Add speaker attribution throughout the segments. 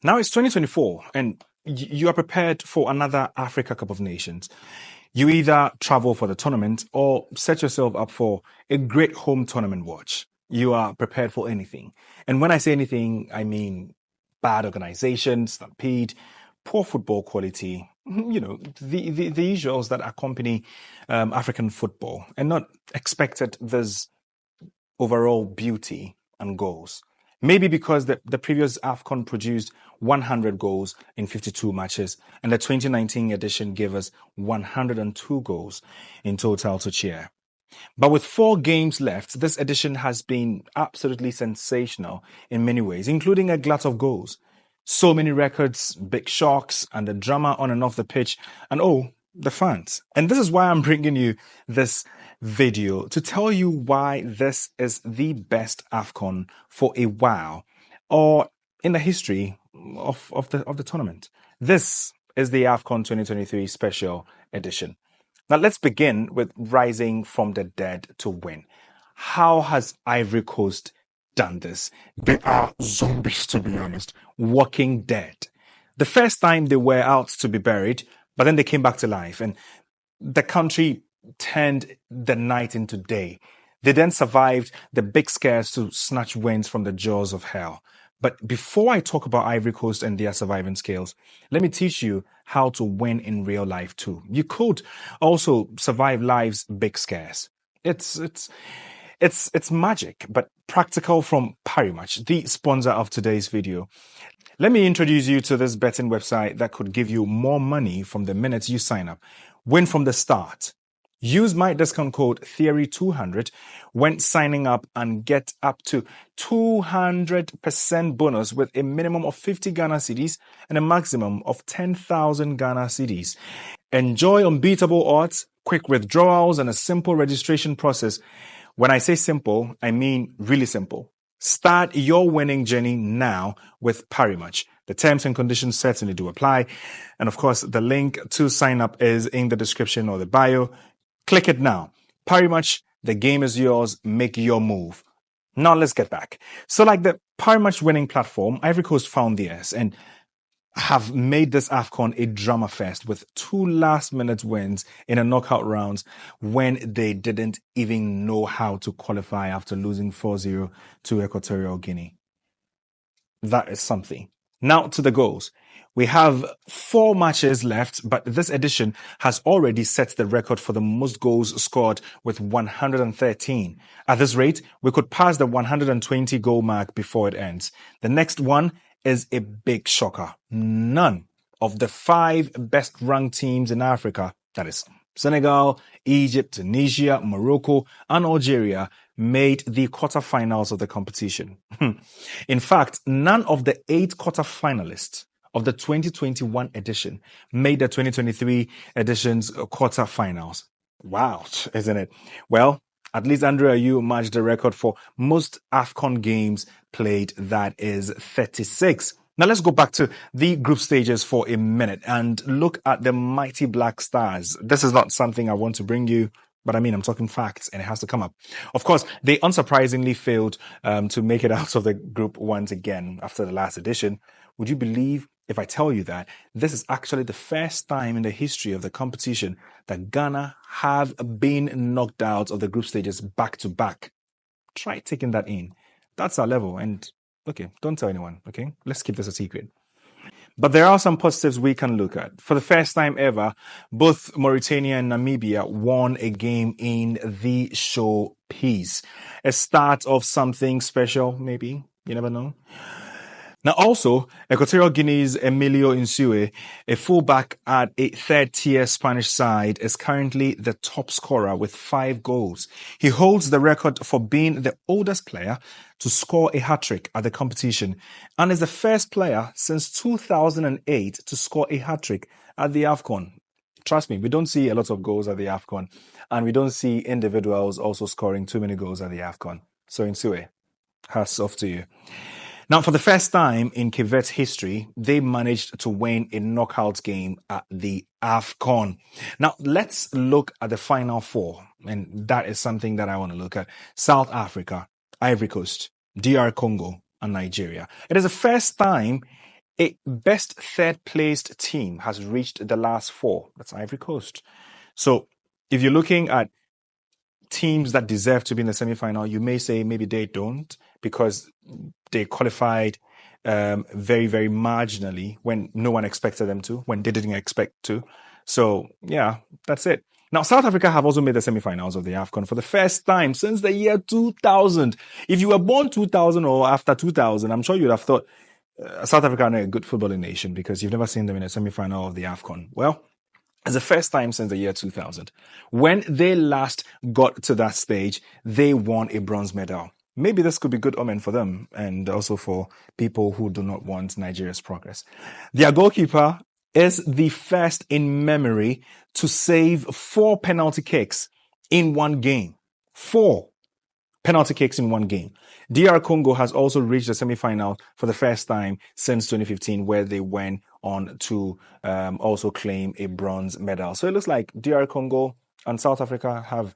Speaker 1: Now it's 2024 and you are prepared for another Africa Cup of Nations. You either travel for the tournament or set yourself up for a great home tournament watch. You are prepared for anything. And when I say anything, I mean bad organization, stampede, poor football quality, the usuals that accompany African football, and not expected this overall beauty and goals. Maybe because the previous AFCON produced 100 goals in 52 matches, and the 2019 edition gave us 102 goals in total to cheer. But with 4 games left, this edition has been absolutely sensational in many ways, including a glut of goals. So many records, big shocks, and the drama on and off the pitch, and the fans. And this is why I'm bringing you this video to tell you why this is the best AFCON for a while, or in the history of the tournament. This is the AFCON 2023 special edition. Now let's begin with rising from the dead to win. How has Ivory Coast done this? They are zombies, to be honest. Walking dead. The first time they were out to be buried, but then they came back to life, and the country turned the night into day. They then survived the big scares to snatch wins from the jaws of hell. But before I talk about Ivory Coast and their surviving skills, let me teach you how to win in real life too. You could also survive life's big scares. It's magic, but practical from Parimatch, the sponsor of today's video. Let me introduce you to this betting website that could give you more money from the minute you sign up. Win from the start. Use my discount code Theory200 when signing up and get up to 200% bonus with a minimum of 50 Ghana cedis and a maximum of 10,000 Ghana cedis. Enjoy unbeatable odds, quick withdrawals, and a simple registration process. When I say simple, I mean really simple. Start your winning journey now with Parimatch. The terms and conditions certainly do apply. And of course, the link to sign up is in the description or the bio. Click it now. Parimatch, the game is yours. Make your move. Now let's get back. So like the Parimatch winning platform, Ivory Coast found theirs and have made this AFCON a drama fest with 2 last-minute wins in a knockout rounds when they didn't even know how to qualify after losing 4-0 to Equatorial Guinea. That is something. Now to the goals. We have 4 matches left, but this edition has already set the record for the most goals scored with 113. At this rate, we could pass the 120 goal mark before it ends. The next one is a big shocker. None of the 5 best ranked teams in Africa, that is Senegal, Egypt, Tunisia, Morocco, and Algeria, made the quarterfinals of the competition. In fact, none of the 8 quarterfinalists of the 2021 edition made the 2023 edition's quarterfinals. Wow, isn't it? Well, at least Andrea, you matched the record for most AFCON games played, that is 36. Now let's go back to the group stages for a minute and look at the mighty Black Stars. This is not something I want to bring you, but I mean, I'm talking facts and it has to come up. Of course, they unsurprisingly failed to make it out of the group once again after the last edition. Would you believe if I tell you that this is actually the first time in the history of the competition that Ghana have been knocked out of the group stages back to back? Try taking that in. That's our level. And okay, don't tell anyone, okay? Let's keep this a secret. But there are some positives we can look at. For the first time ever, both Mauritania and Namibia won a game in the showpiece. A start of something special, maybe. You never know. Now also, Equatorial Guinea's Emilio Insue, a fullback at a 3rd-tier Spanish side, is currently the top scorer with 5 goals. He holds the record for being the oldest player to score a hat-trick at the competition and is the first player since 2008 to score a hat-trick at the AFCON. Trust me, we don't see a lot of goals at the AFCON, and we don't see individuals also scoring too many goals at the AFCON. So Insue, hats off to you. Now, for the first time in Cape Verde's history, they managed to win a knockout game at the AFCON. Now, let's look at the final 4, and that is something that I want to look at. South Africa, Ivory Coast, DR Congo, and Nigeria. It is the first time A best third-placed team has reached the last 4. That's Ivory Coast. So if you're looking at teams that deserve to be in the semi-final, you may say maybe they don't because they qualified very, very marginally when no one expected them to, when they didn't expect to. So yeah, that's it. Now, South Africa have also made the semi-finals of the AFCON for the first time since the year 2000. If you were born 2000 or after 2000, I'm sure you'd have thought South Africa are a good footballing nation because you've never seen them in a semi-final of the AFCON. Well, it's the first time since the year 2000. When they last got to that stage, they won a bronze medal. Maybe this could be good omen for them and also for people who do not want Nigeria's progress. Their goalkeeper is the first in memory to save 4 penalty kicks in one game. 4 penalty kicks in one game. DR Congo has also reached the semi-final for the first time since 2015, where they went on to also claim a bronze medal. So it looks like DR Congo and South Africa have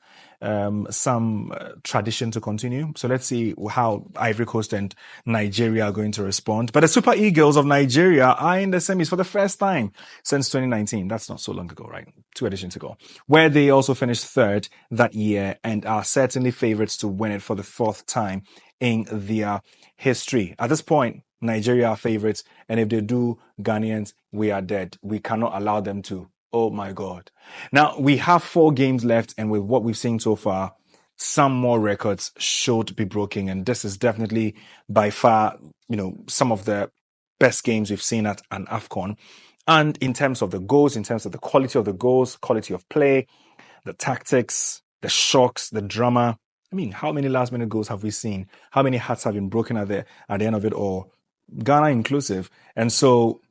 Speaker 1: some tradition to continue. So let's see how Ivory Coast and Nigeria are going to respond. But the Super Eagles of Nigeria are in the semis for the first time since 2019. That's not so long ago, right? 2 editions ago, where they also finished 3rd that year and are certainly favorites to win it for the 4th time in their history. At this point, Nigeria are favorites, and if they do, Ghanaians, we are dead. We cannot allow them to. Oh my God. Now, we have 4 games left, and with what we've seen so far, some more records should be broken, and this is definitely by far, some of the best games we've seen at an AFCON. And in terms of the goals, in terms of the quality of the goals, quality of play, the tactics, the shocks, the drama. I mean, how many last-minute goals have we seen? How many hearts have been broken at the end of it all? Ghana inclusive. And so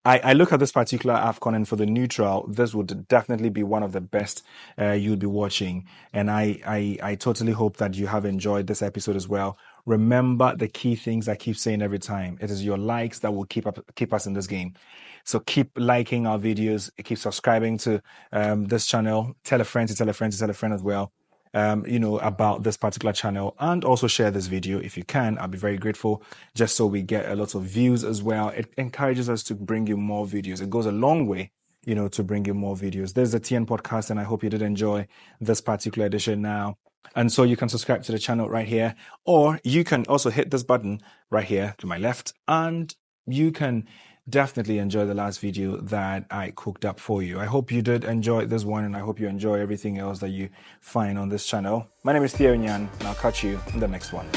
Speaker 1: I look at this particular AFCON, and for the neutral, this would definitely be one of the best you'd be watching. And I totally hope that you have enjoyed this episode as well. Remember the key things I keep saying every time. It is your likes that will keep us in this game. So keep liking our videos, keep subscribing to this channel. Tell a friend to tell a friend to tell a friend as well. About this particular channel, and also share this video if you can. I'll be very grateful, just so we get a lot of views as well. It encourages us to bring you more videos. It goes a long way, to bring you more videos. There's the TN podcast, and I hope you did enjoy this particular edition now. And so you can subscribe to the channel right here, or you can also hit this button right here to my left, and you can definitely enjoy the last video that I cooked up for you. I hope you did enjoy this one, and I hope you enjoy everything else that you find on this channel. My name is Theo Nyan, and I'll catch you in the next one.